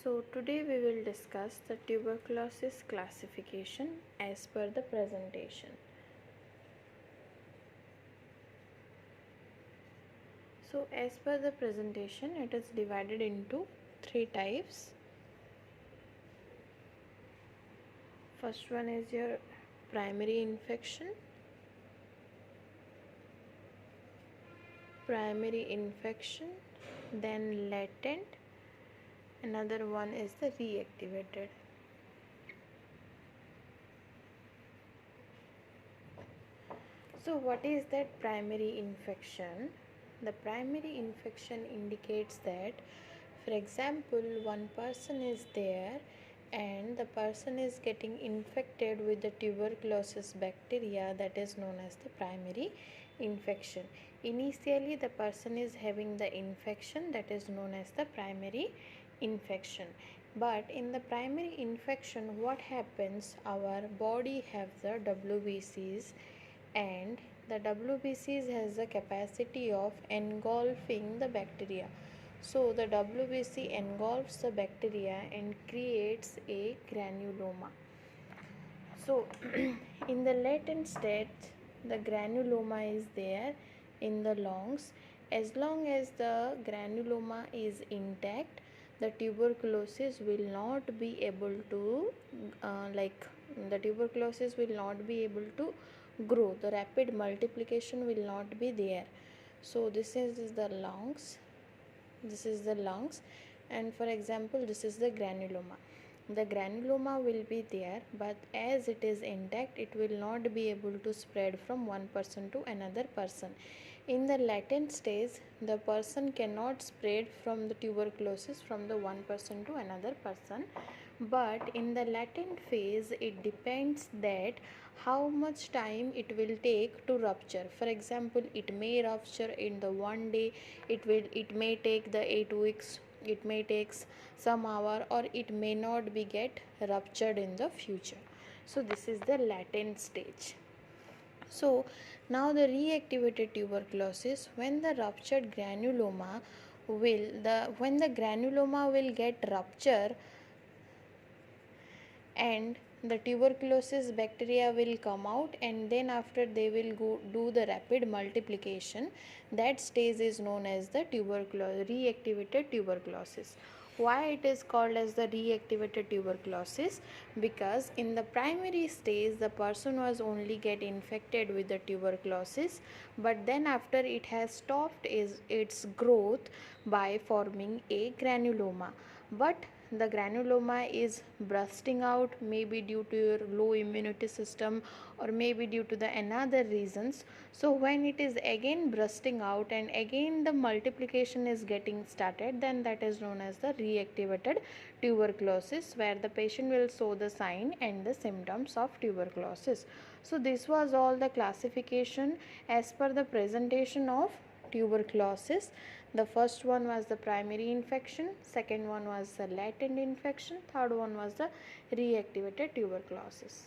So today we will discuss the tuberculosis classification as per the presentation. So as per the presentation, it is divided into three types. First one is your primary infection, then latent, another one is the reactivated. So what is that primary infection? The primary infection indicates that, for example, one person is there and the person is getting infected with the tuberculosis bacteria, that is known as the primary infection. Initially the person is having the infection, that is known as the primary infection. But in the primary infection, what happens? Our body have the WBCs, and the WBCs has the capacity of engulfing the bacteria. So the WBC engulfs the bacteria and creates a granuloma. So in the latent state, the granuloma is there in the lungs. As long as the granuloma is intact, the tuberculosis will not be able to grow. The rapid multiplication will not be there. So this is the lungs, and for example this is the granuloma. The granuloma will be there, but as it is intact, it will not be able to spread from one person to another person. In the latent stage, the person cannot spread from the tuberculosis from the one person to another person, but in the latent phase it depends that how much time it will take to rupture. For example, it may rupture in the one day, it may take the 8 weeks, it may take some hour, or it may not be get ruptured in the future. So this is the latent stage. So now the reactivated tuberculosis, when the ruptured granuloma when the granuloma will get rupture and the tuberculosis bacteria will come out, and then after they will go do the rapid multiplication. That stage is known as the reactivated tuberculosis. Why it is called as the reactivated tuberculosis? Because in the primary stage the person was only get infected with the tuberculosis, but then after it has stopped its growth by forming a granuloma. But the granuloma is bursting out, maybe due to your low immunity system or maybe due to the another reasons. So when it is again bursting out and again the multiplication is getting started, then that is known as the reactivated tuberculosis, where the patient will show the sign and the symptoms of tuberculosis. So this was all the classification as per the presentation of tuberculosis. The first one was the primary infection, second one was the latent infection, third one was the reactivated tuberculosis.